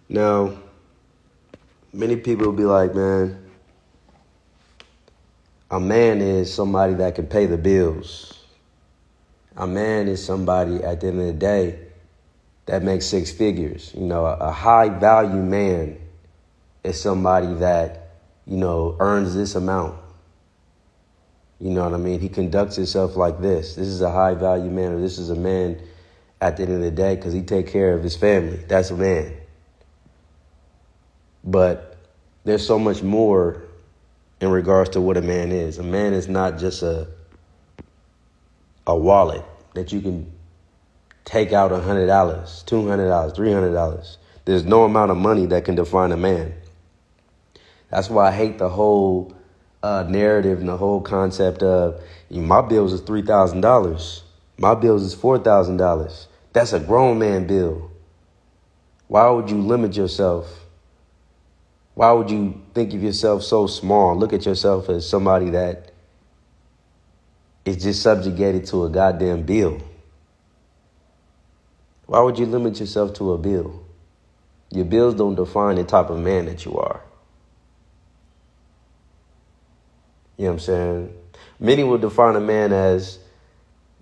Now, many people will be like, man, a man is somebody that can pay the bills. A man is somebody at the end of the day that makes six figures. You know, a high value man is somebody that, you know, earns this amount. You know what I mean? He conducts himself like this. This is a high value man, or this is a man at the end of the day because he take care of his family. That's a man. But there's so much more in regards to what a man is. A man is not just a wallet that you can take out $100, $200, $300. There's no amount of money that can define a man. That's why I hate the whole narrative and the whole concept of my bills is $3,000. My bills is $4,000. That's a grown man bill. Why would you limit yourself? Why would you think of yourself so small? Look at yourself as somebody that is just subjugated to a goddamn bill. Why would you limit yourself to a bill? Your bills don't define the type of man that you are. You know what I'm saying? Many will define a man as,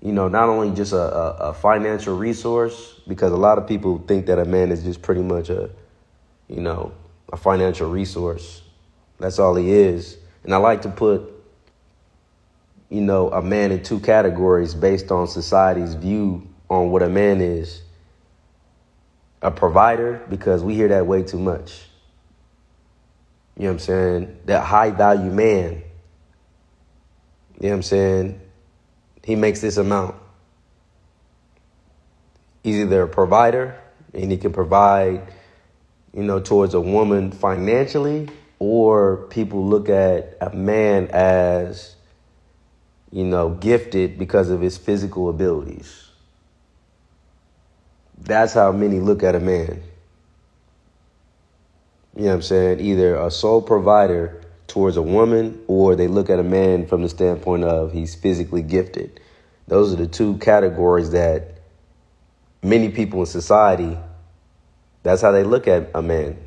you know, not only just a financial resource, because a lot of people think that a man is just pretty much a financial resource. That's all he is. And I like to put, you know, a man in two categories based on society's view on what a man is. A provider, because we hear that way too much. You know what I'm saying? That high value man. You know what I'm saying? He makes this amount. He's either a provider and he can provide, you know, towards a woman financially, or people look at a man as, you know, gifted because of his physical abilities. That's how many look at a man. You know what I'm saying? Either a sole provider towards a woman, or they look at a man from the standpoint of he's physically gifted. Those are the two categories that many people in society, that's how they look at a man.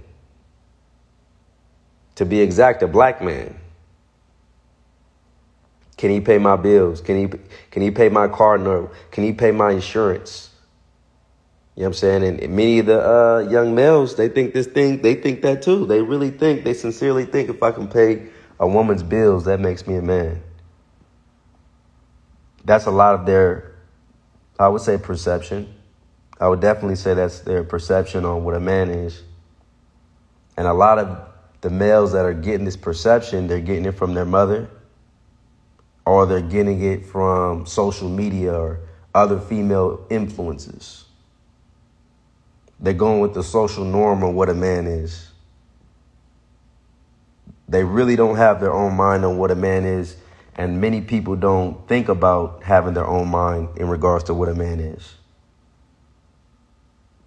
To be exact, a black man. Can he pay my bills? Can he pay my car note? Can he pay my insurance? You know what I'm saying? And many of the young males, they think that too. They sincerely think if I can pay a woman's bills, that makes me a man. That's a lot of their, I would say, perception. I would definitely say that's their perception on what a man is. And a lot of the males that are getting this perception, they're getting it from their mother, or they're getting it from social media or other female influences. They're going with the social norm of what a man is. They really don't have their own mind on what a man is. And many people don't think about having their own mind in regards to what a man is.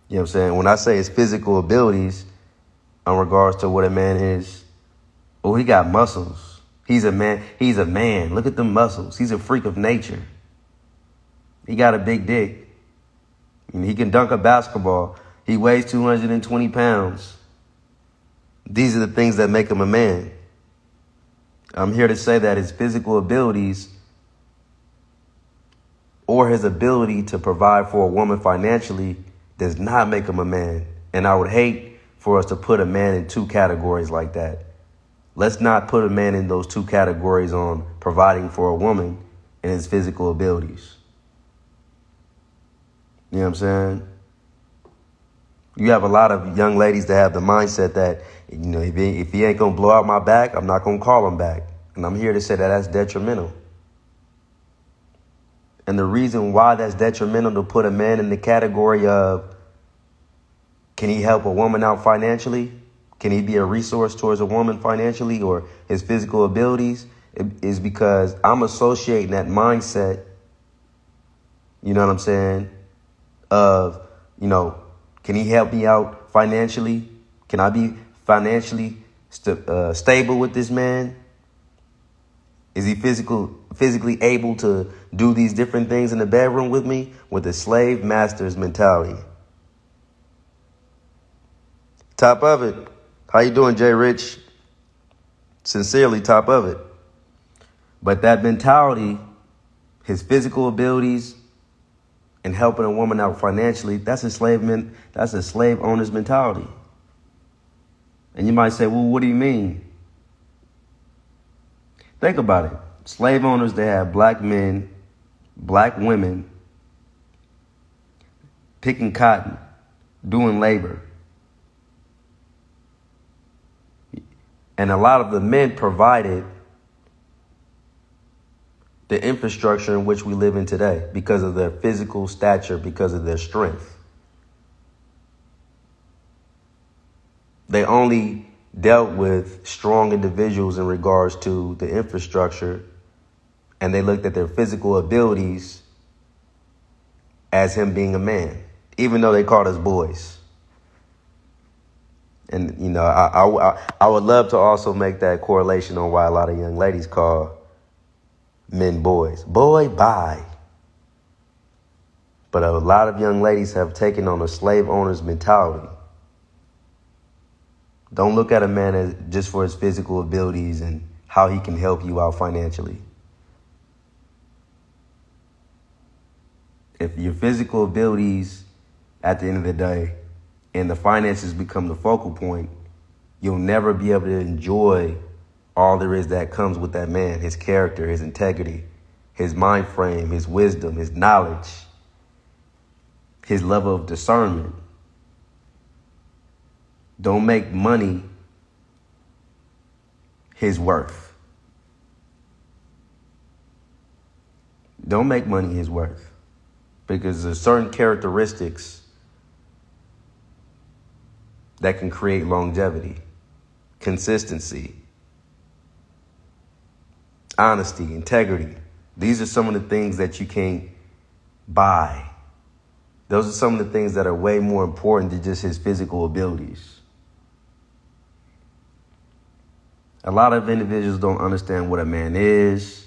You know what I'm saying? When I say his physical abilities in regards to what a man is, oh, he got muscles. He's a man. He's a man. Look at the muscles. He's a freak of nature. He got a big dick. And he can dunk a basketball. He weighs 220 pounds. These are the things that make him a man. I'm here to say that his physical abilities or his ability to provide for a woman financially does not make him a man. And I would hate for us to put a man in two categories like that. Let's not put a man in those two categories on providing for a woman and his physical abilities. You know what I'm saying? You have a lot of young ladies that have the mindset that, you know, if he ain't going to blow out my back, I'm not going to call him back. And I'm here to say that that's detrimental. And the reason why that's detrimental to put a man in the category of, can he help a woman out financially? Can he be a resource towards a woman financially, or his physical abilities, is because I'm associating that mindset, you know what I'm saying, of, you know, can he help me out financially? Can I be financially stable with this man? Is he physically able to do these different things in the bedroom with me? With a slave master's mentality. Top of it. How you doing, Jay Rich? Sincerely, top of it. But that mentality, his physical abilities, and helping a woman out financially, that's a slave owner's mentality. And you might say, well, what do you mean? Think about it. Slave owners, they have black men, black women picking cotton, doing labor. And a lot of the men provided the infrastructure in which we live in today because of their physical stature, because of their strength. They only dealt with strong individuals in regards to the infrastructure, and they looked at their physical abilities as him being a man, even though they called us boys. And, you know, I would love to also make that correlation on why a lot of young ladies call men boys. Boy, bye. But a lot of young ladies have taken on a slave owner's mentality. Don't look at a man as just for his physical abilities and how he can help you out financially. If your physical abilities at the end of the day and the finances become the focal point, you'll never be able to enjoy all there is that comes with that man, his character, his integrity, his mind frame, his wisdom, his knowledge, his level of discernment. Don't make money his worth. Don't make money his worth, because there's certain characteristics that can create longevity, consistency, honesty, integrity. These are some of the things that you can't buy. Those are some of the things that are way more important than just his physical abilities. A lot of individuals don't understand what a man is.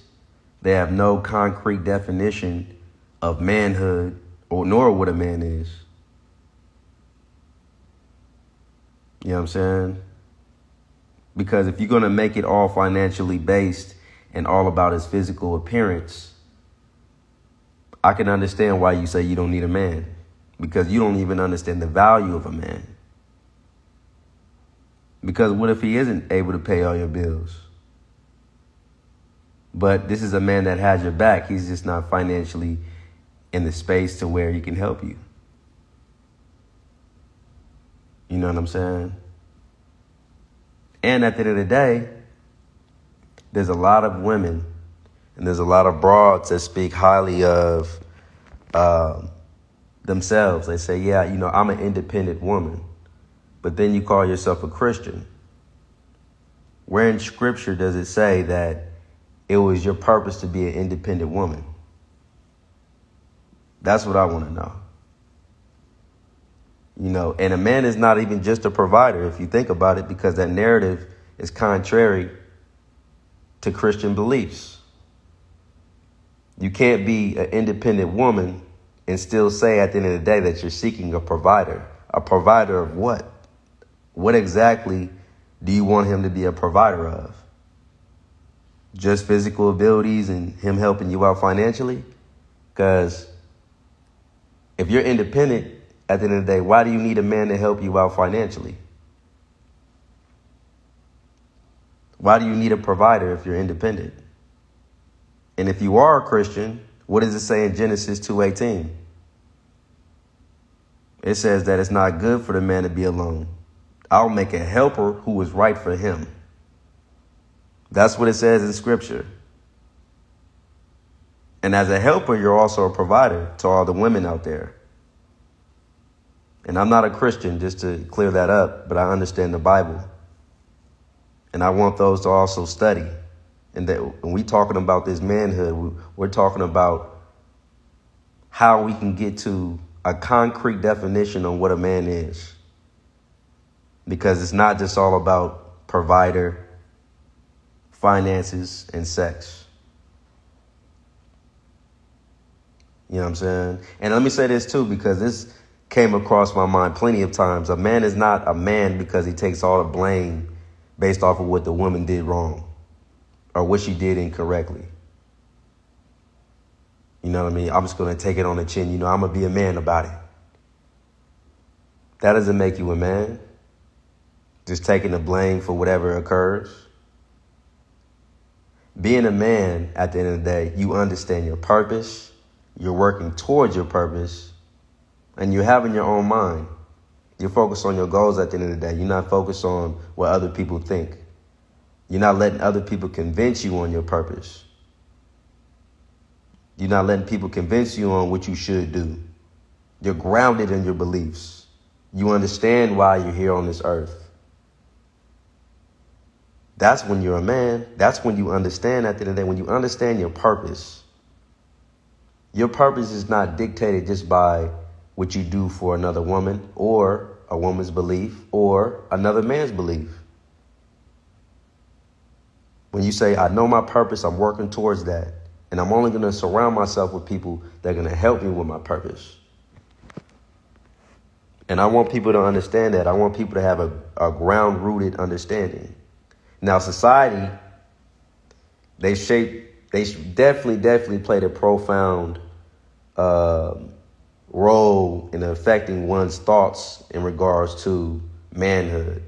They have no concrete definition of manhood nor what a man is. You know what I'm saying? Because if you're going to make it all financially based and all about his physical appearance, I can understand why you say you don't need a man, because you don't even understand the value of a man. Because what if he isn't able to pay all your bills? But this is a man that has your back. He's just not financially in the space to where he can help you. You know what I'm saying? And at the end of the day, there's a lot of women and there's a lot of broads that speak highly of themselves. They say, yeah, you know, I'm an independent woman. But then you call yourself a Christian. Where in scripture does it say that it was your purpose to be an independent woman? That's what I want to know. You know, and a man is not even just a provider, if you think about it, because that narrative is contrary to Christian beliefs. You can't be an independent woman and still say at the end of the day that you're seeking a provider. A provider of what? What exactly do you want him to be a provider of? Just physical abilities and him helping you out financially? Because if you're independent, at the end of the day, why do you need a man to help you out financially? Why do you need a provider if you're independent? And if you are a Christian, what does it say in Genesis 2:18? It says that it's not good for the man to be alone. I'll make a helper who is right for him. That's what it says in scripture. And as a helper, you're also a provider to all the women out there. And I'm not a Christian, just to clear that up, but I understand the Bible. And I want those to also study. And that when we're talking about this manhood, we're talking about how we can get to a concrete definition on what a man is. Because it's not just all about provider, finances, and sex. You know what I'm saying? And let me say this too, because this came across my mind plenty of times. A man is not a man because he takes all the blame based off of what the woman did wrong or what she did incorrectly. You know what I mean? I'm just going to take it on the chin. You know, I'm going to be a man about it. That doesn't make you a man. Just taking the blame for whatever occurs. Being a man, at the end of the day, you understand your purpose. You're working towards your purpose. And you're having your own mind. You're focused on your goals at the end of the day. You're not focused on what other people think. You're not letting other people convince you on your purpose. You're not letting people convince you on what you should do. You're grounded in your beliefs. You understand why you're here on this earth. That's when you're a man. That's when you understand at the end of the day, when you understand your purpose. Your purpose is not dictated just by what you do for another woman or a woman's belief or another man's belief. When you say, I know my purpose, I'm working towards that. And I'm only going to surround myself with people that are going to help me with my purpose. And I want people to understand that. I want people to have a ground-rooted understanding. Now, society, they definitely played a profound role in affecting one's thoughts in regards to manhood.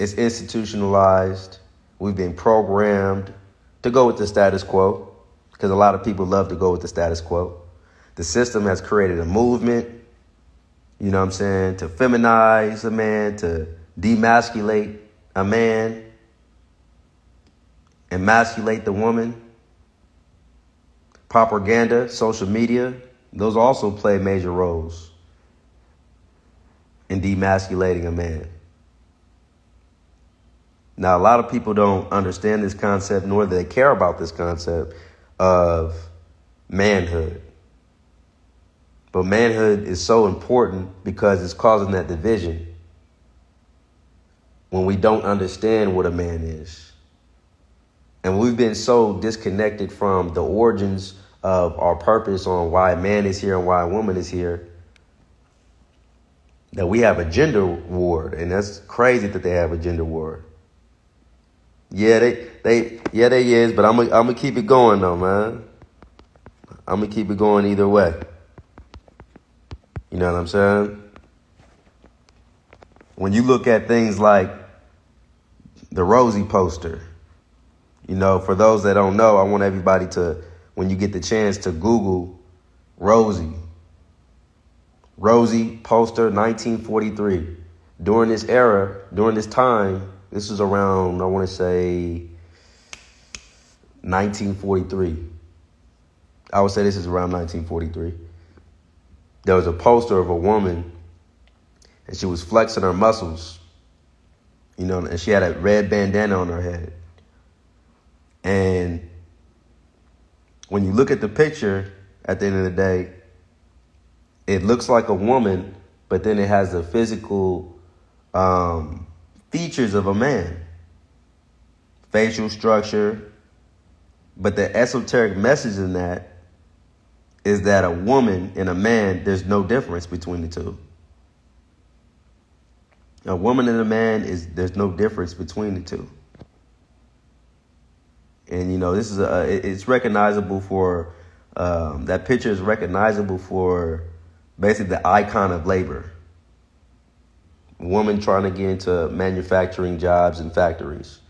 It's institutionalized. We've been programmed to go with the status quo because a lot of people love to go with the status quo. The system has created a movement, you know what I'm saying, to feminize a man, to demasculate a man, emasculate the woman. Propaganda, social media, those also play major roles in demasculating a man. Now, a lot of people don't understand this concept, nor do they care about this concept of manhood. But manhood is so important because it's causing that division when we don't understand what a man is. And we've been so disconnected from the origins of our purpose on why a man is here and why a woman is here that we have a gender war. And that's crazy that they have a gender war. Yeah, they is, but I'm gonna keep it going though, man. I'm gonna keep it going either way. You know what I'm saying? When you look at things like the Rosie poster, you know, for those that don't know, I want everybody to, when you get the chance, to Google Rosie. Rosie poster 1943. During this era, during this time, this is around, I want to say 1943. I would say this is around 1943. There was a poster of a woman and she was flexing her muscles, you know, and she had a red bandana on her head. And when you look at the picture, at the end of the day, it looks like a woman, but then it has the physical features of a man. Facial structure. But the esoteric message in that is that a woman and a man, there's no difference between the two. A woman and a man, there's no difference between the two. And, you know, this is it's recognizable for, that picture is recognizable for basically the icon of labor. Woman trying to get into manufacturing jobs and factories.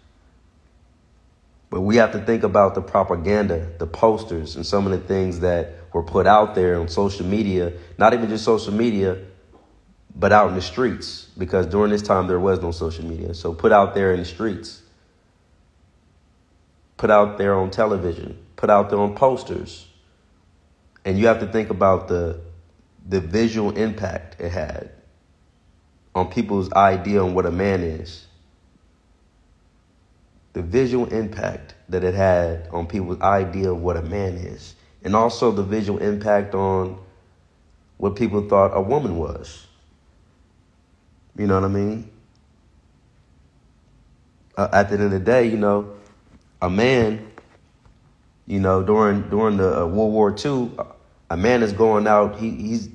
But we have to think about the propaganda, the posters, and some of the things that were put out there on social media, not even just social media, but out in the streets, because during this time there was no social media. So put out there in the streets. Put out there on television, put out there on posters. And you have to think about the visual impact it had on people's idea on what a man is. The visual impact that it had on people's idea of what a man is. And also the visual impact on what people thought a woman was. You know what I mean? At the end of the day, you know, a man, you know, during the World War II, A man is going out, he's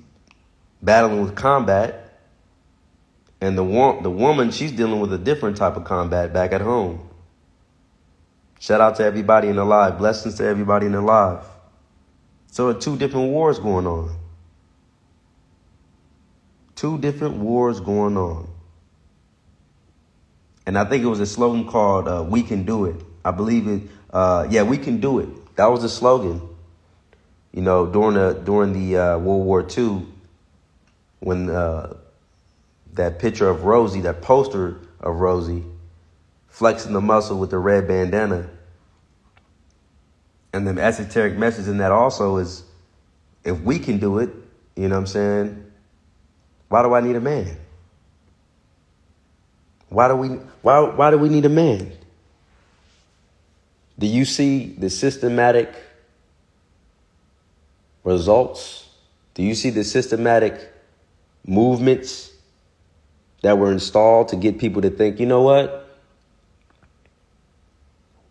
battling with combat, and the woman, she's dealing with a different type of combat back at home. Shout out to everybody in the live. Blessings to everybody in the live. So there are two different wars going on. Two different wars going on. And I think it was a slogan called "We Can Do It." I believe it. Yeah, we can do it. That was the slogan. You know, during the World War II, when that picture of Rosie, that poster of Rosie, flexing the muscle with the red bandana. And the esoteric message in that also is, if we can do it, you know what I'm saying, why do I need a man? Why do we need a man? Do you see the systematic results? Do you see the systematic movements that were installed to get people to think, you know what?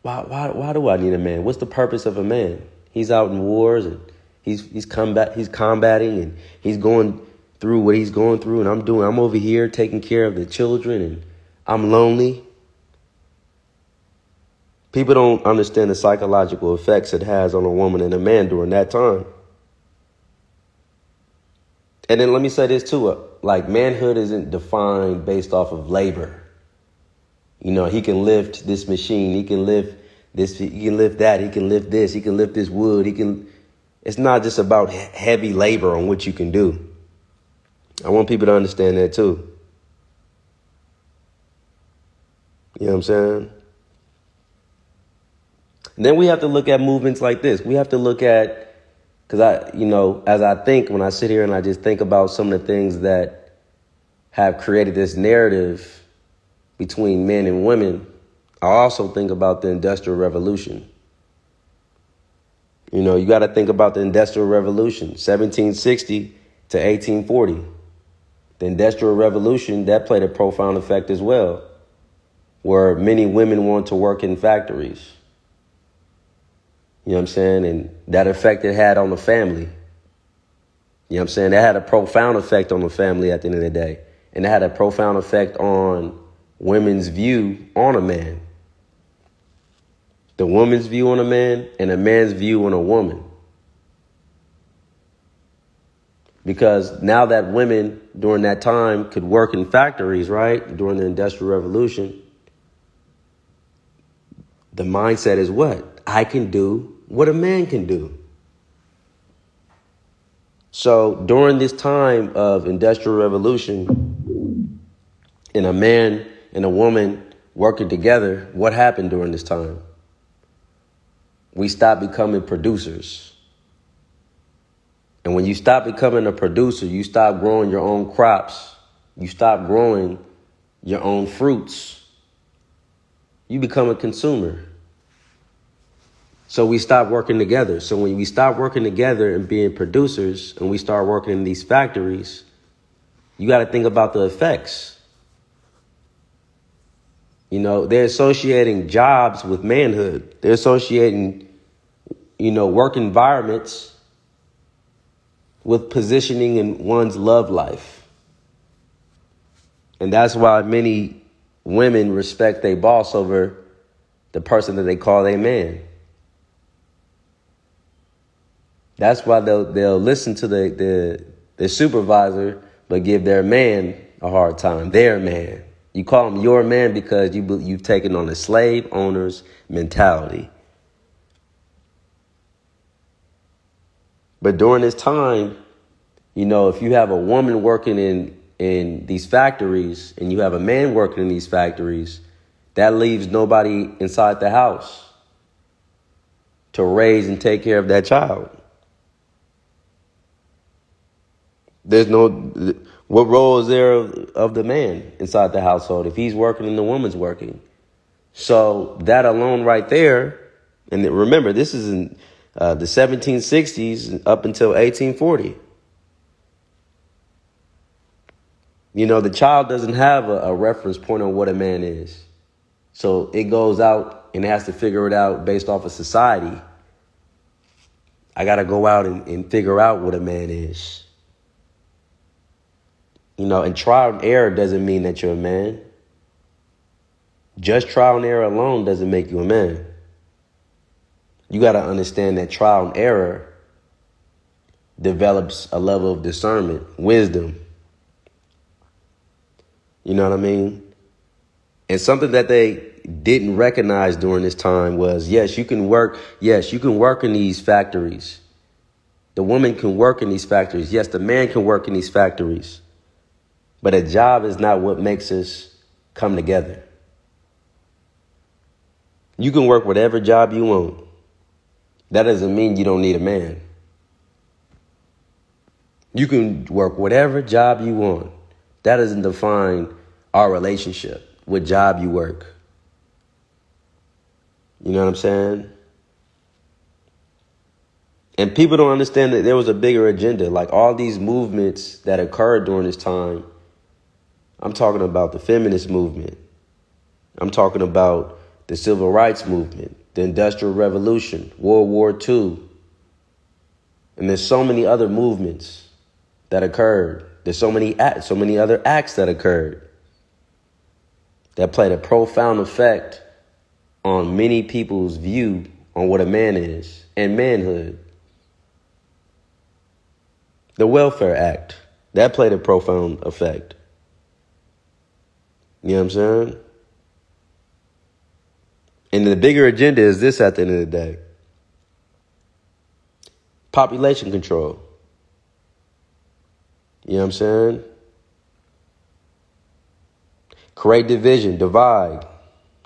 Why do I need a man? What's the purpose of a man? He's out in wars and he's combating and he's going through what he's going through, and I'm over here taking care of the children, and I'm lonely. People don't understand the psychological effects it has on a woman and a man during that time. And then let me say this too, like manhood isn't defined based off of labor. You know, he can lift this machine, he can lift this, he can lift that, he can lift this, he can lift this wood, it's not just about heavy labor on what you can do. I want people to understand that too. You know what I'm saying? And then we have to look at movements like this. We have to look at, because when I sit here and I just think about some of the things that have created this narrative between men and women, I also think about the Industrial Revolution. You know, you got to think about the Industrial Revolution, 1760 to 1840. The Industrial Revolution, that played a profound effect as well, where many women want to work in factories. You know what I'm saying? And that effect it had on the family. You know what I'm saying? That had a profound effect on the family at the end of the day. And it had a profound effect on women's view on a man. The woman's view on a man and a man's view on a woman. Because now that women during that time could work in factories, right? During the Industrial Revolution, the mindset is what? I can do what a man can do. So during this time of Industrial Revolution and a man and a woman working together, what happened during this time? We stopped becoming producers. And when you stop becoming a producer, you stop growing your own crops. You stop growing your own fruits. You become a consumer. So we stop working together. So when we stop working together and being producers and we start working in these factories, you got to think about the effects. You know, they're associating jobs with manhood. They're associating, work environments with positioning in one's love life. And that's why many women respect their boss over the person that they call their man. That's why they'll listen to the supervisor, but give their man a hard time. Their man. You call him your man because you've taken on a slave owner's mentality. But during this time, if you have a woman working in these factories and you have a man working in these factories, that leaves nobody inside the house to raise and take care of that child. What role is there of the man inside the household if he's working and the woman's working? So that alone right there, and remember, this is in the 1760s up until 1840. The child doesn't have a reference point on what a man is. So it goes out and it has to figure it out based off of society. I got to go out and figure out what a man is. And trial and error doesn't mean that you're a man. Just trial and error alone doesn't make you a man. You got to understand that trial and error develops a level of discernment, wisdom. You know what I mean? And something that they didn't recognize during this time was, yes, you can work in these factories. The woman can work in these factories. Yes, the man can work in these factories. But a job is not what makes us come together. You can work whatever job you want. That doesn't mean you don't need a man. You can work whatever job you want. That doesn't define our relationship, what job you work. You know what I'm saying? And people don't understand that there was a bigger agenda. Like all these movements that occurred during this time. I'm talking about the feminist movement. I'm talking about the civil rights movement, the Industrial Revolution, World War II. And there's so many other movements that occurred. There's so many other acts that occurred that played a profound effect on many people's view on what a man is and manhood. The Welfare Act, that played a profound effect. You know what I'm saying? And the bigger agenda is this at the end of the day. Population control. You know what I'm saying? Create division, divide,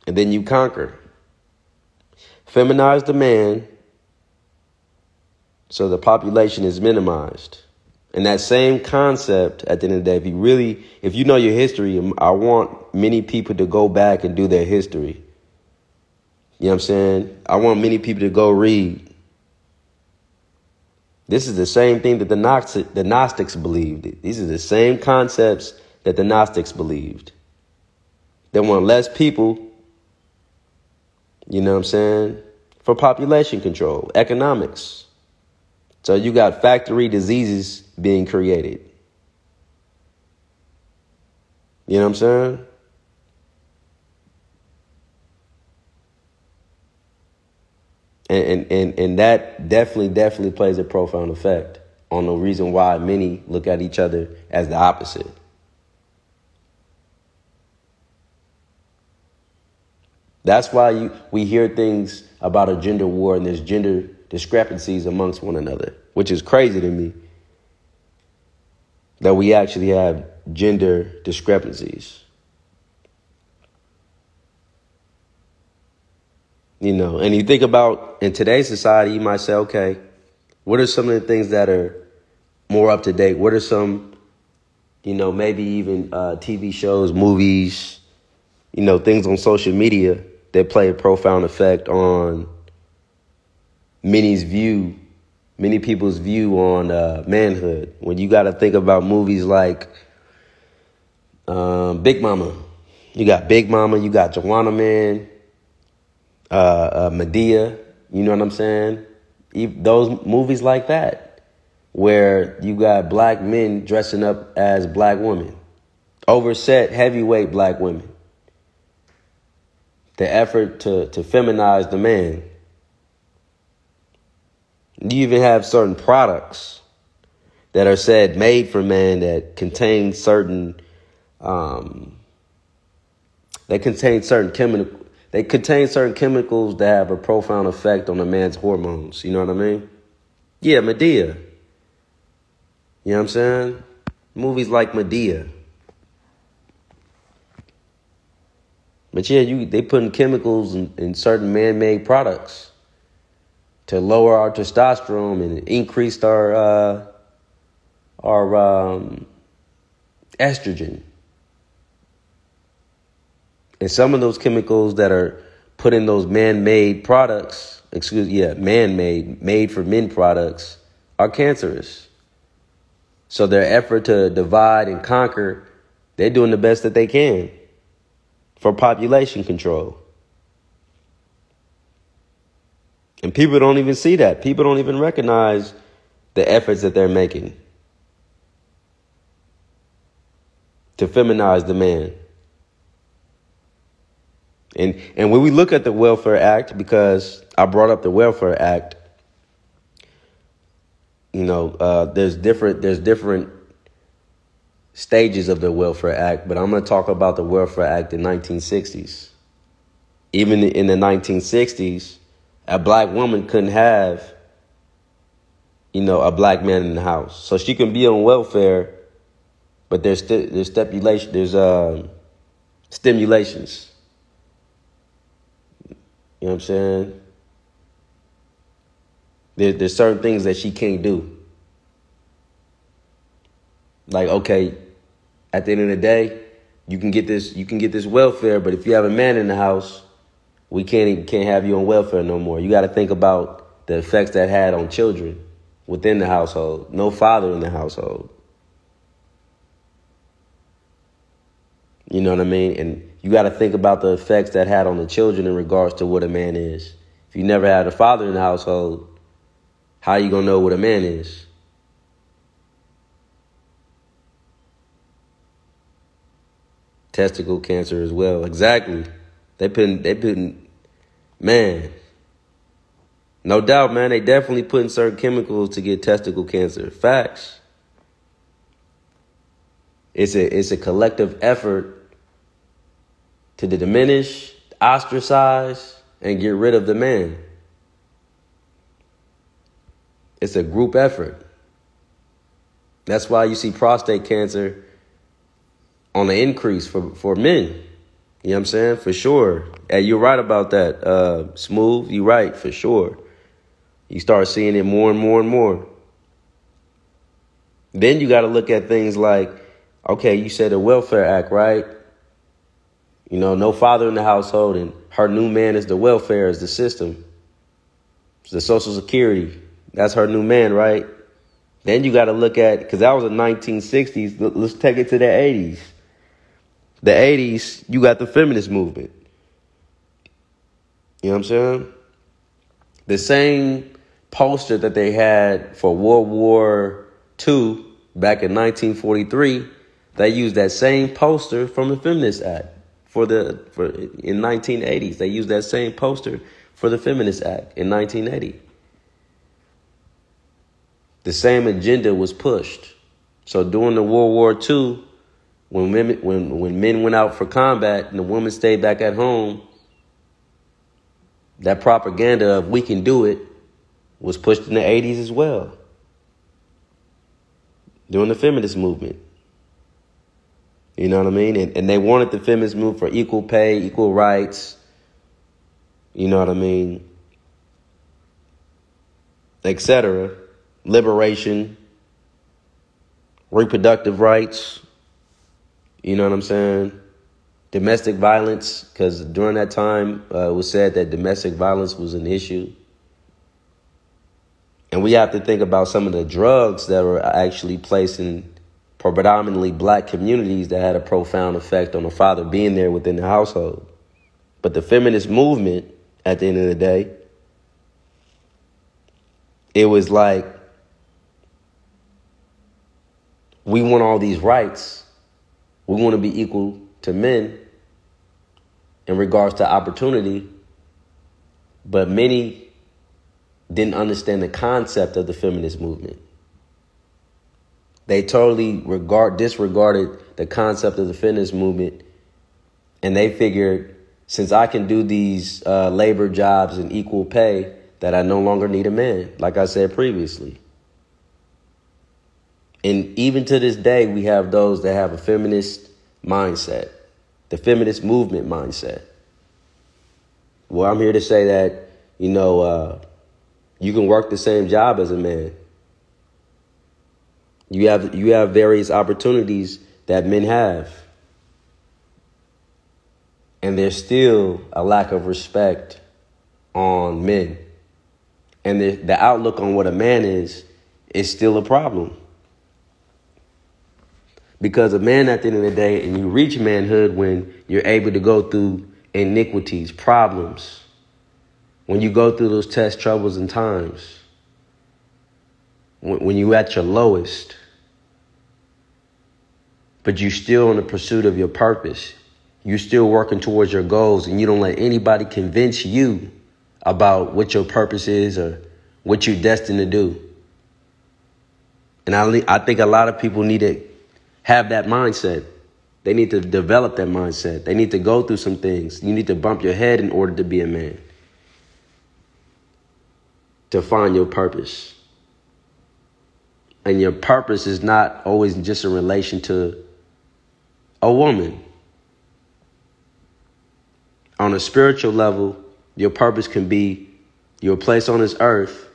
and then you conquer. Feminize the man so the population is minimized. And that same concept at the end of the day, if you know your history, I want many people to go back and do their history. You know what I'm saying? I want many people to go read. This is the same thing that the Gnostics believed. These are the same concepts that the Gnostics believed. They want less people, you know what I'm saying, for population control, economics. So you got factory diseases being created. You know what I'm saying? And that definitely plays a profound effect on the reason why many look at each other as the opposite. That's why we hear things about a gender war and there's gender discrepancies amongst one another, which is crazy to me that we actually have gender discrepancies. You know, and you think about in today's society, you might say, okay, what are some of the things that are more up to date? What are some, maybe even TV shows, movies, things on social media that play a profound effect on many people's view on manhood? When you got to think about movies like Big Mama. You got Big Mama, you got Joanna Man, Medea, you know what I'm saying? Those movies like that, where you got black men dressing up as black women, overset, heavyweight black women. The effort to feminize the man. You even have certain products that are said made for man that contain certain chemicals. They contain certain chemicals that have a profound effect on a man's hormones. You know what I mean? Yeah, Medea. You know what I'm saying? Movies like Medea. But yeah, they putting chemicals in certain man-made products to lower our testosterone and increase our estrogen. And some of those chemicals that are put in those man-made products, made for men products, are cancerous. So their effort to divide and conquer, they're doing the best that they can for population control. And people don't even see that. People don't even recognize the efforts that they're making to feminize the man. And when we look at the Welfare Act, because I brought up the Welfare Act, there's different stages of the Welfare Act, but I'm going to talk about the Welfare Act in 1960s. Even in the 1960s, a black woman couldn't have, a black man in the house. So she can be on welfare, but there's stimulations. You know what I'm saying? There's certain things that she can't do. Like, okay, at the end of the day, you can get this welfare, but if you have a man in the house, we can't have you on welfare no more. You got to think about the effects that had on children within the household. No father in the household. You know what I mean? And you got to think about the effects that had on the children in regards to what a man is. If you never had a father in the household, how are you going to know what a man is? Testicle cancer as well. Exactly. They putting, man, no doubt, man, they definitely putting certain chemicals to get testicle cancer. Facts. It's a collective effort to diminish, ostracize, and get rid of the man. It's a group effort. That's why you see prostate cancer on the increase for men. You know what I'm saying? For sure. Hey, you're right about that. Smooth, you're right, for sure. You start seeing it more and more and more. Then you got to look at things like, okay, you said the Welfare Act, right? No father in the household, and her new man is the welfare, is the system. It's the Social Security. That's her new man, right? Then you got to look at, because that was the 1960s. Let's take it to the 80s. The 80s, you got the feminist movement. You know what I'm saying? The same poster that they had for World War II back in 1943, they used that same poster from the Feminist Act in 1980s. They used that same poster for the Feminist Act in 1980. The same agenda was pushed. So during the World War II, when men went out for combat and the women stayed back at home, that propaganda of we can do it was pushed in the 80s as well. During the feminist movement. You know what I mean? And they wanted the feminist movement for equal pay, equal rights. You know what I mean? Etc. Liberation. Reproductive rights. You know what I'm saying? Domestic violence, because during that time it was said that domestic violence was an issue. And we have to think about some of the drugs that were actually placed in predominantly black communities that had a profound effect on the father being there within the household. But the feminist movement, at the end of the day, it was like, we want all these rights. We want to be equal to men in regards to opportunity. But many didn't understand the concept of the feminist movement. They totally disregarded the concept of the feminist movement. And they figured, since I can do these labor jobs and equal pay, that I no longer need a man, like I said previously. And even to this day, we have those that have a feminist mindset, the feminist movement mindset. Well, I'm here to say that, you can work the same job as a man. You have various opportunities that men have. And there's still a lack of respect on men. And the outlook on what a man is still a problem. Because a man, at the end of the day, and you reach manhood when you're able to go through iniquities, problems, When you go through those tests, troubles, and times, when you're at your lowest, but you're still in the pursuit of your purpose, you're still working towards your goals, and you don't let anybody convince you about what your purpose is or what you're destined to do. And I think a lot of people need to have that mindset. They need to develop that mindset. They need to go through some things. You need to bump your head in order to be a man, to find your purpose. And your purpose is not always just in relation to a woman. On a spiritual level, your purpose can be your place on this earth,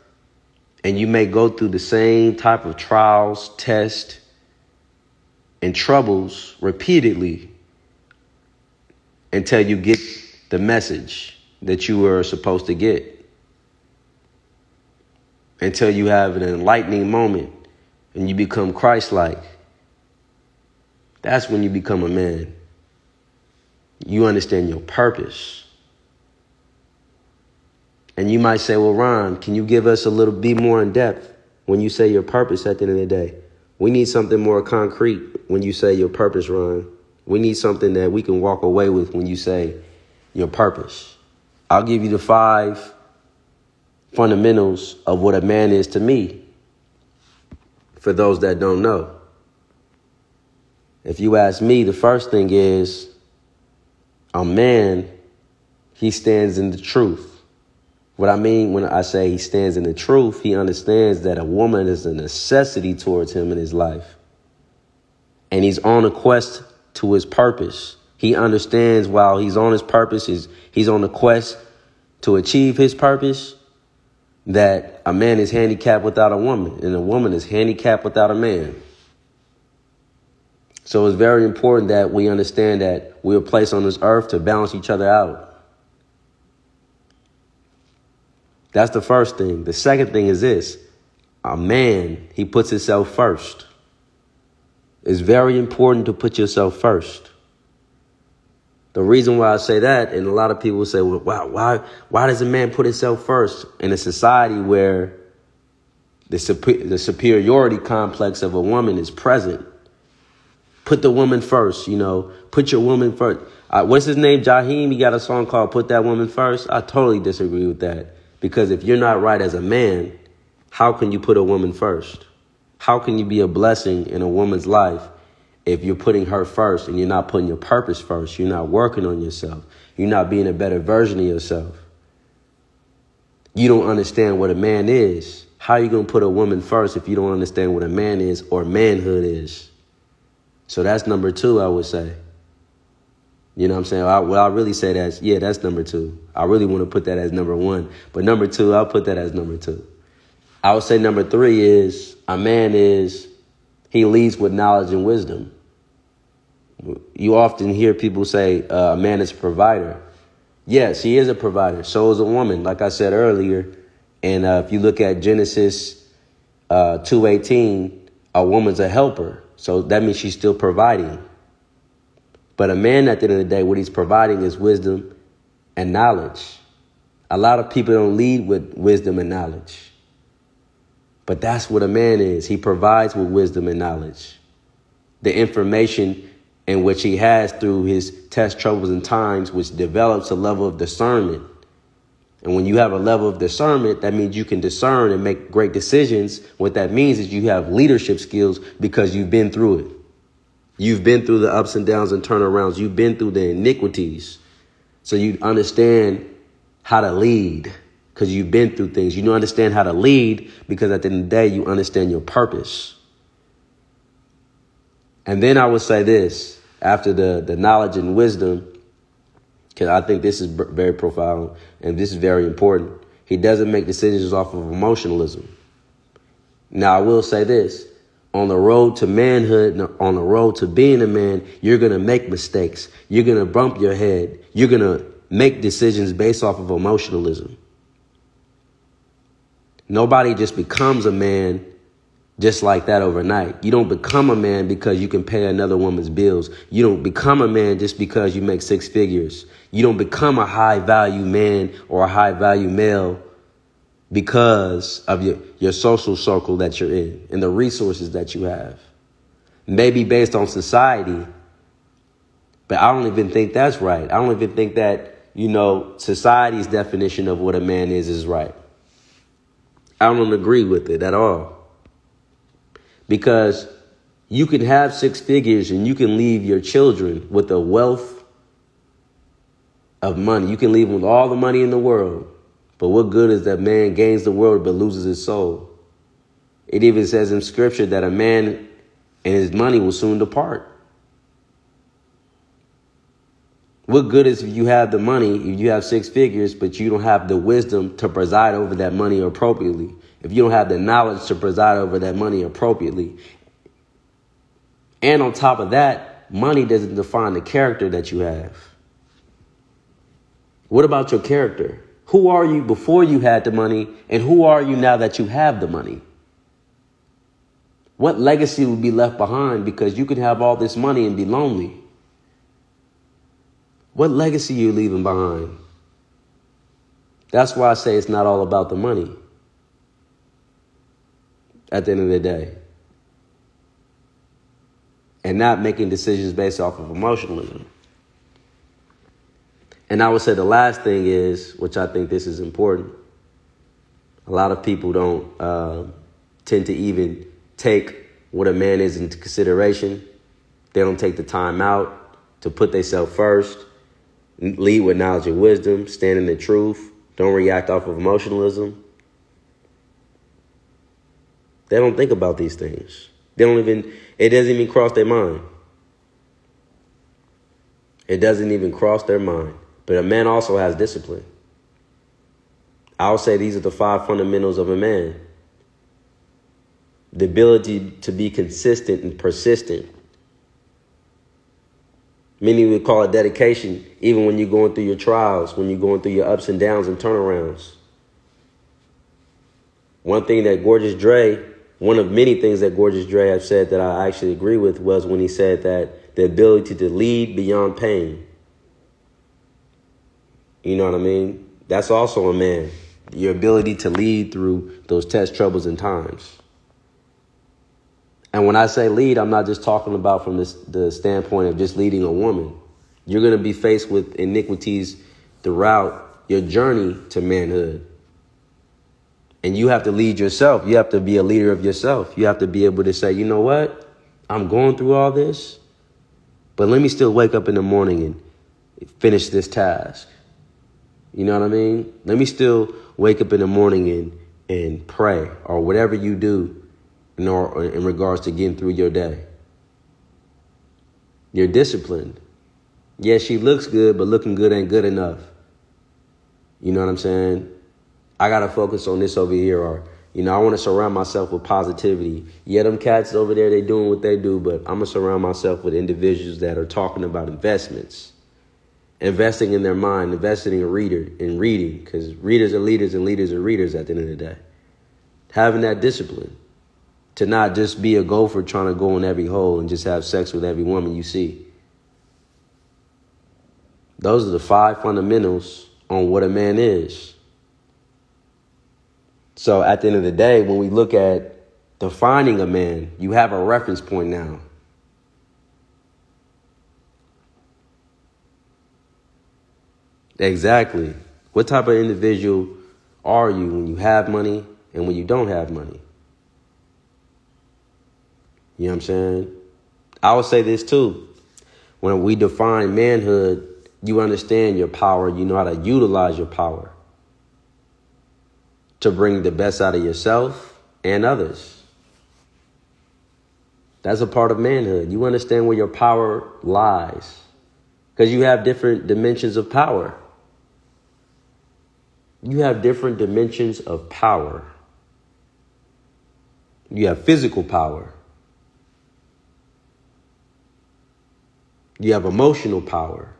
and you may go through the same type of trials, tests, and troubles repeatedly until you get the message that you were supposed to get. Until you have an enlightening moment and you become Christ-like. That's when you become a man. You understand your purpose. And you might say, well, Ron, can you give us a little bit more in depth when you say your purpose at the end of the day? We need something more concrete when you say your purpose, Ron. We need something that we can walk away with when you say your purpose. I'll give you the 5 fundamentals of what a man is to me, for those that don't know. If you ask me, the first thing is a man, he stands in the truth. What I mean when I say he stands in the truth, he understands that a woman is a necessity towards him in his life. And he's on a quest to his purpose. He understands while he's on his purpose, he's on the quest to achieve his purpose, that a man is handicapped without a woman and a woman is handicapped without a man. So it's very important that we understand that we are placed on this earth to balance each other out. That's the first thing. The second thing is this. A man, he puts himself first. It's very important to put yourself first. The reason why I say that, and a lot of people say, well, wow, why does a man put himself first in a society where the superiority complex of a woman is present? Put the woman first, put your woman first. What's his name? Jaheim, he got a song called Put That Woman First. I totally disagree with that. Because if you're not right as a man, how can you put a woman first? How can you be a blessing in a woman's life if you're putting her first and you're not putting your purpose first? You're not working on yourself. You're not being a better version of yourself. You don't understand what a man is. How are you going to put a woman first if you don't understand what a man is or manhood is? So that's number 2, I would say. You know what I'm saying? I really say that's number 2. I really want to put that as number 1. But number 2, I'll put that as number 2. I would say number 3 is a man he leads with knowledge and wisdom. You often hear people say a man is a provider. Yes, he is a provider. So is a woman, like I said earlier. And if you look at Genesis 2:18, a woman's a helper. So that means she's still providing. But a man, at the end of the day, what he's providing is wisdom and knowledge. A lot of people don't lead with wisdom and knowledge. But that's what a man is. He provides with wisdom and knowledge. The information in which he has through his tests, troubles, and times, which develops a level of discernment. And when you have a level of discernment, that means you can discern and make great decisions. What that means is you have leadership skills because you've been through it. You've been through the ups and downs and turnarounds. You've been through the iniquities. So you understand how to lead because you've been through things. You don't understand how to lead because at the end of the day, you understand your purpose. And then I would say this, after the knowledge and wisdom, because I think this is very profound and this is very important. He doesn't make decisions off of emotionalism. Now, I will say this. On the road to manhood, on the road to being a man, you're going to make mistakes. You're going to bump your head. You're going to make decisions based off of emotionalism. Nobody just becomes a man just like that overnight. You don't become a man because you can pay another woman's bills. You don't become a man just because you make six figures. You don't become a high value man or a high value male because of your social circle that you're in and the resources that you have. Maybe based on society, but I don't even think that's right. I don't even think that, society's definition of what a man is right. I don't agree with it at all. Because you can have six figures and you can leave your children with a wealth of money. You can leave them with all the money in the world. But what good is that man gains the world but loses his soul? It even says in scripture that a man and his money will soon depart. What good is if you have the money, if you have six figures, but you don't have the wisdom to preside over that money appropriately? If you don't have the knowledge to preside over that money appropriately? And on top of that, money doesn't define the character that you have. What about your character? Who are you before you had the money, and who are you now that you have the money? What legacy will be left behind? Because you can have all this money and be lonely. What legacy are you leaving behind? That's why I say it's not all about the money at the end of the day. And not making decisions based off of emotionalism. And I would say the last thing is, which I think this is important, a lot of people don't tend to even take what a man is into consideration. They don't take the time out to put themselves first, lead with knowledge and wisdom, stand in the truth, don't react off of emotionalism. They don't think about these things. It doesn't even cross their mind. It doesn't even cross their mind. But a man also has discipline. I'll say these are the 5 fundamentals of a man. The ability to be consistent and persistent. Many would call it dedication, even when you're going through your trials, when you're going through your ups and downs and turnarounds. One thing that one of many things that Gorgeous Dre have said that I actually agree with was when he said that the ability to lead beyond pain. You know what I mean? That's also a man. Your ability to lead through those tests, troubles, and times. And when I say lead, I'm not just talking about from the standpoint of just leading a woman. You're going to be faced with iniquities throughout your journey to manhood. And you have to lead yourself. You have to be a leader of yourself. You have to be able to say, you know what? I'm going through all this, but let me still wake up in the morning and finish this task. You know what I mean? Let me still wake up in the morning and pray, or whatever you do in regards to getting through your day. You're disciplined. Yeah, she looks good, but looking good ain't good enough. You know what I'm saying? I got to focus on this over here, or, I want to surround myself with positivity. Yeah, them cats over there, they doing what they do, but I'm going to surround myself with individuals that are talking about investments, investing in their mind, investing in reading, because readers are leaders and leaders are readers at the end of the day. Having that discipline to not just be a gopher trying to go in every hole and just have sex with every woman you see. Those are the 5 fundamentals on what a man is. So at the end of the day, when we look at defining a man, you have a reference point now. Exactly. What type of individual are you when you have money and when you don't have money? You know what I'm saying? I would say this too. When we define manhood, you understand your power. You know how to utilize your power to bring the best out of yourself and others. That's a part of manhood. You understand where your power lies, because you have different dimensions of power. You have different dimensions of power. You have physical power. You have emotional power.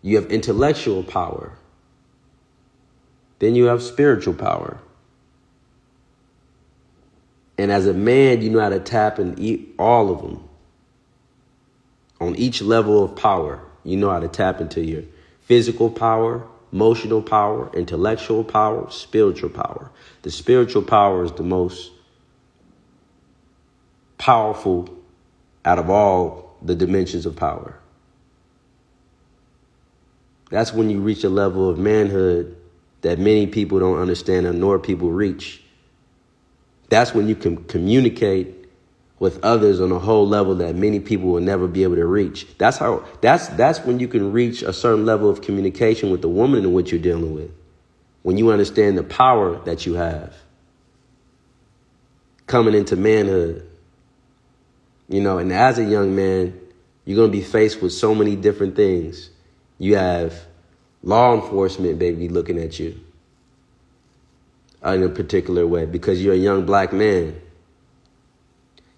You have intellectual power. Then you have spiritual power. And as a man, you know how to tap in all of them. On each level of power, you know how to tap into your physical power, emotional power, intellectual power, spiritual power. The spiritual power is the most powerful out of all the dimensions of power. That's when you reach a level of manhood that many people don't understand nor people reach. That's when you can communicate with others on a whole level that many people will never be able to reach. That's when you can reach a certain level of communication with the woman in which you're dealing with. When you understand the power that you have coming into manhood. And as a young man, you're going to be faced with so many different things. You have law enforcement, baby, looking at you in a particular way because you're a young black man.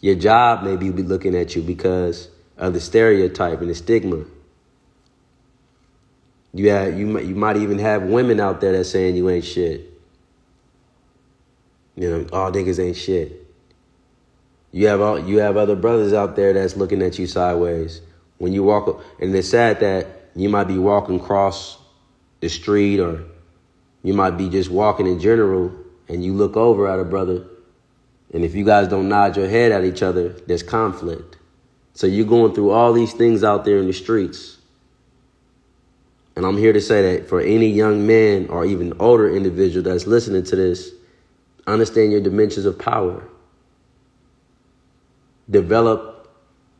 Your job may be looking at you because of the stereotype and the stigma. You might even have women out there that's saying you ain't shit. All niggas ain't shit. You have other brothers out there that's looking at you sideways when you walk. And it's sad that you might be walking across the street, or you might be just walking in general, and you look over at a brother, and if you guys don't nod your head at each other, there's conflict. So you're going through all these things out there in the streets. And I'm here to say that for any young man or even older individual that's listening to this, understand your dimensions of power. Develop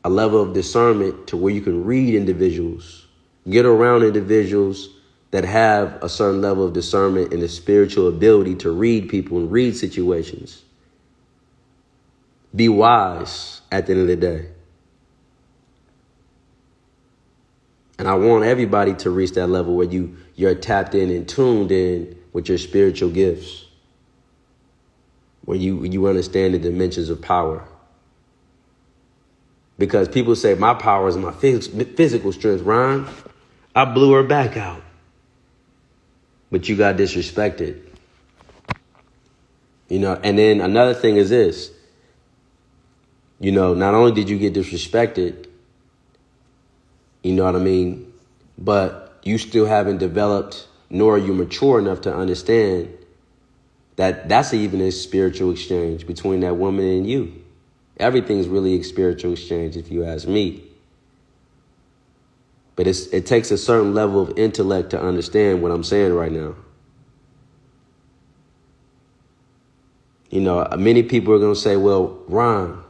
a level of discernment to where you can read individuals. Get around individuals that have a certain level of discernment and a spiritual ability to read people and read situations. Be wise at the end of the day. And I want everybody to reach that level where you're tapped in and tuned in with your spiritual gifts, where you understand the dimensions of power. Because people say my power is my physical strength, Ron. I blew her back out. But you got disrespected. And then another thing is this. Not only did you get disrespected, you know what I mean, but you still haven't developed, nor are you mature enough to understand that that's even a spiritual exchange between that woman and you. Everything's really a spiritual exchange, if you ask me. But it takes a certain level of intellect to understand what I'm saying right now. Many people are going to say, well, Ron,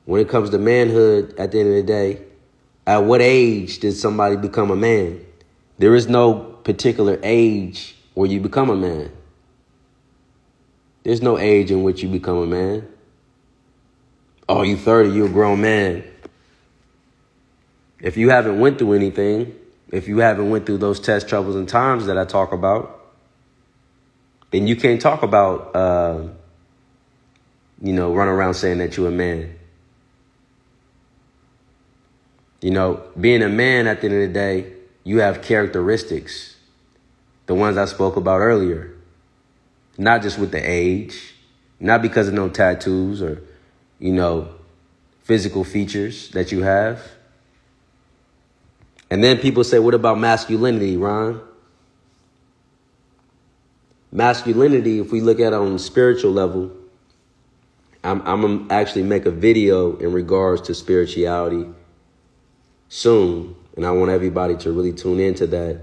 when it comes to manhood, at the end of the day, at what age did somebody become a man? There is no particular age where you become a man. There's no age in which you become a man. Oh, you 30, you a grown man. If you haven't went through anything, if you haven't went through those tests, troubles, and times that I talk about, then you can't talk about, run around saying that you're a man. Being a man at the end of the day, you have characteristics, the ones I spoke about earlier, not just with the age, not because of no tattoos or, physical features that you have. And then people say, what about masculinity, Ron? Masculinity, if we look at it on the spiritual level, I'm going to actually make a video in regards to spirituality soon. And I want everybody to really tune into that.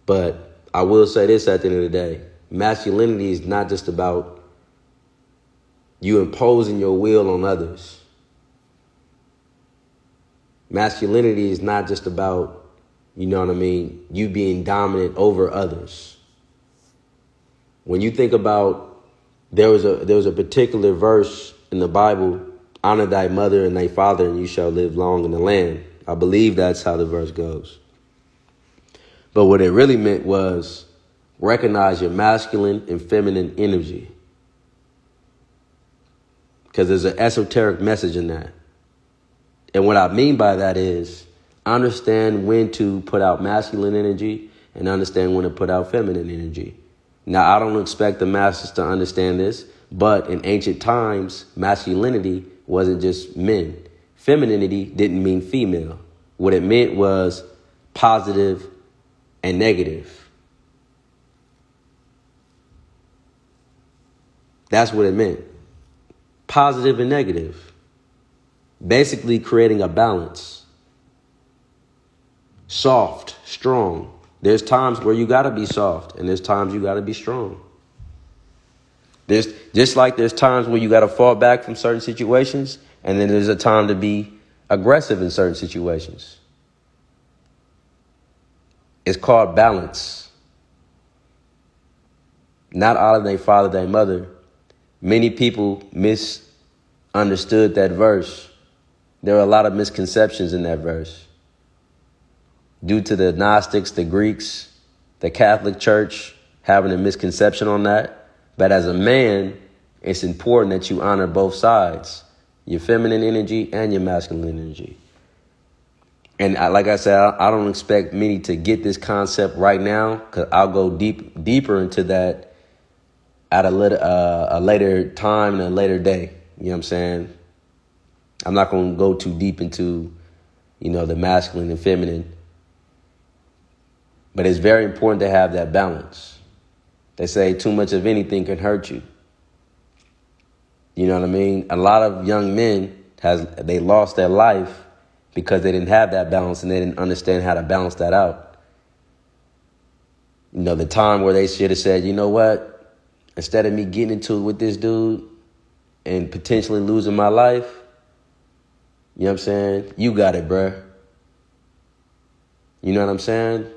But I will say this at the end of the day. Masculinity is not just about you imposing your will on others. Masculinity is not just about, you being dominant over others. When you think about, there was a particular verse in the Bible, honor thy mother and thy father, and you shall live long in the land. I believe that's how the verse goes. But what it really meant was recognize your masculine and feminine energy. Because there's an esoteric message in that. And what I mean by that is understand when to put out masculine energy and understand when to put out feminine energy. Now, I don't expect the masses to understand this, But in ancient times, masculinity wasn't just men. Femininity didn't mean female. What it meant was positive and negative. That's what it meant. Positive and negative. Basically creating a balance. Soft, strong. There's times where you got to be soft, and there's times you got to be strong. There's just like there's times where you got to fall back from certain situations, and then there's a time to be aggressive in certain situations. It's called balance. Not honor their father, their mother. Many people misunderstood that verse. There are a lot of misconceptions in that verse. Due to the Gnostics, the Greeks, the Catholic Church having a misconception on that. But as a man, it's important that you honor both sides, your feminine energy and your masculine energy. And like I said, I don't expect many to get this concept right now, because I'll go deeper into that at a later time and a later day. You know what I'm saying? I'm not going to go too deep into, the masculine and feminine. But it's very important to have that balance. They say too much of anything can hurt you. You know what I mean? A lot of young men, they lost their life because they didn't have that balance and they didn't understand how to balance that out. The time where they should have said, you know what? Instead of me getting into it with this dude and potentially losing my life, you know what I'm saying? You got it, bruh. You know what I'm saying?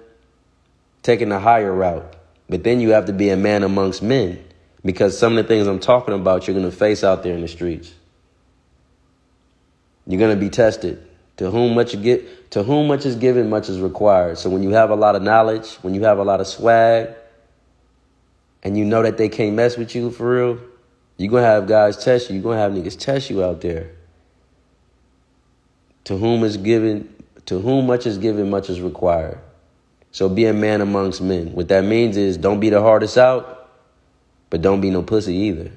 Taking the higher route. But then you have to be a man amongst men, because some of the things I'm talking about, you're going to face out there in the streets. You're going to be tested. To whom much is given, much is required. So when you have a lot of knowledge, when you have a lot of swag, and you know that they can't mess with you for real, you're going to have guys test you. You're going to have niggas test you out there. To whom much is given, much is required. So be a man amongst men. What that means is don't be the hardest out, but don't be no pussy either.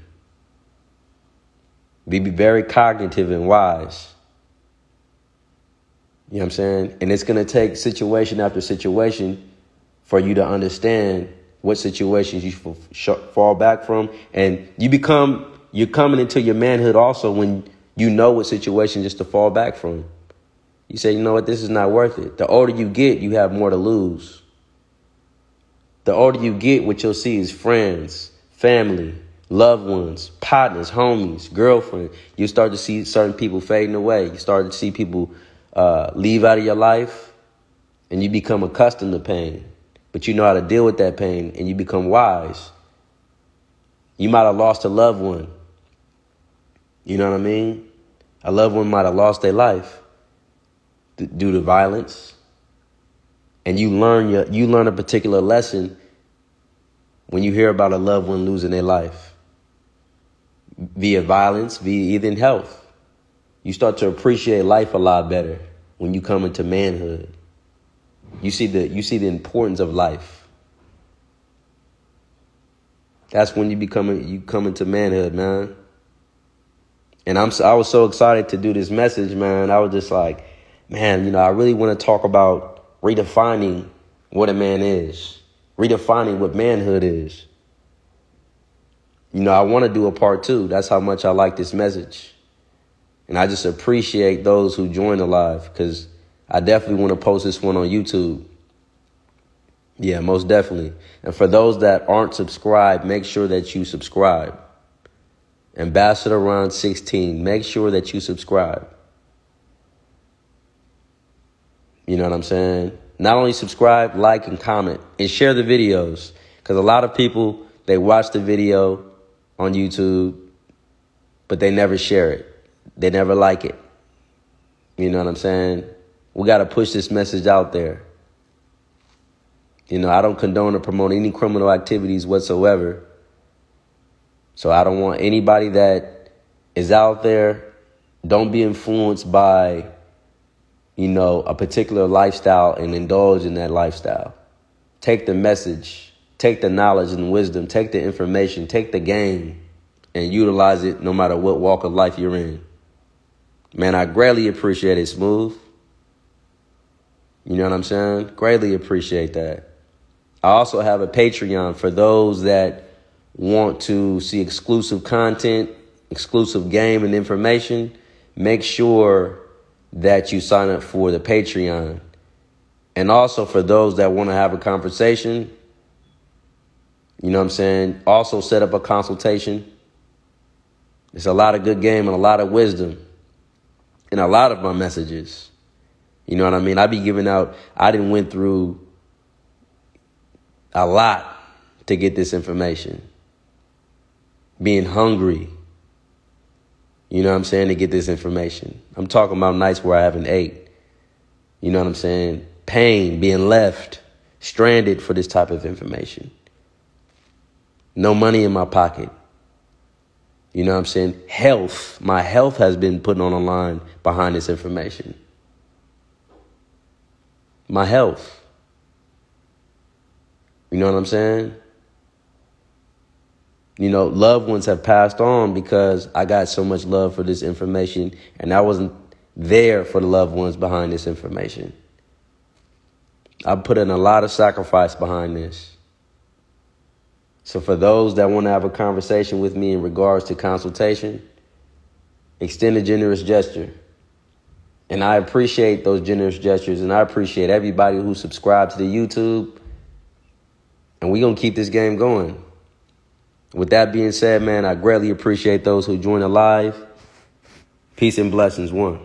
Be very cognitive and wise. You know what I'm saying? And it's going to take situation after situation for you to understand what situations you fall back from. And you're coming into your manhood also when you know what situations just to fall back from. You say, you know what, this is not worth it. The older you get, you have more to lose. The older you get, what you'll see is friends, family, loved ones, partners, homies, girlfriend. You start to see certain people fading away. You start to see people leave out of your life, and you become accustomed to pain. But you know how to deal with that pain, and you become wise. You might have lost a loved one. You know what I mean? A loved one might have lost their life due to violence, and you learn a particular lesson when you hear about a loved one losing their life via violence, via even health. You start to appreciate life a lot better when you come into manhood. You see the importance of life. That's when you come into manhood, man. And I was so excited to do this message, man. I was just like, man, I really want to talk about redefining what a man is, redefining what manhood is. I want to do a part 2. That's how much I like this message. And I just appreciate those who join the live, because I definitely want to post this one on YouTube. Yeah, most definitely. And for those that aren't subscribed, make sure that you subscribe. Amassador Ron 16, make sure that you subscribe. You know what I'm saying? Not only subscribe, like, and comment, and share the videos. Because a lot of people, they watch the video on YouTube, but they never share it. They never like it. You know what I'm saying? We got to push this message out there. I don't condone or promote any criminal activities whatsoever. So I don't want anybody that is out there, don't be influenced by a particular lifestyle and indulge in that lifestyle. Take the message, take the knowledge and wisdom, take the information, take the game, and utilize it no matter what walk of life you're in. Man, I greatly appreciate it, Smooth. You know what I'm saying? Greatly appreciate that. I also have a Patreon for those that want to see exclusive content, exclusive game and information. Make sure that you sign up for the Patreon. And also for those that want to have a conversation, you know what I'm saying? Also set up a consultation. There's a lot of good game and a lot of wisdom in a lot of my messages. You know what I mean? I done went through a lot to get this information. Being hungry, you know what I'm saying, to get this information. I'm talking about nights where I haven't ate. You know what I'm saying? Pain, being left stranded for this type of information. No money in my pocket. You know what I'm saying? Health. My health has been put on the line behind this information. My health. You know what I'm saying? You know, loved ones have passed on because I got so much love for this information, and I wasn't there for the loved ones behind this information. I put in a lot of sacrifice behind this. So for those that want to have a conversation with me in regards to consultation, extend a generous gesture. And I appreciate those generous gestures, and I appreciate everybody who subscribed to the YouTube. And we're going to keep this game going. With that being said, man, I greatly appreciate those who joined the live. Peace and blessings. One.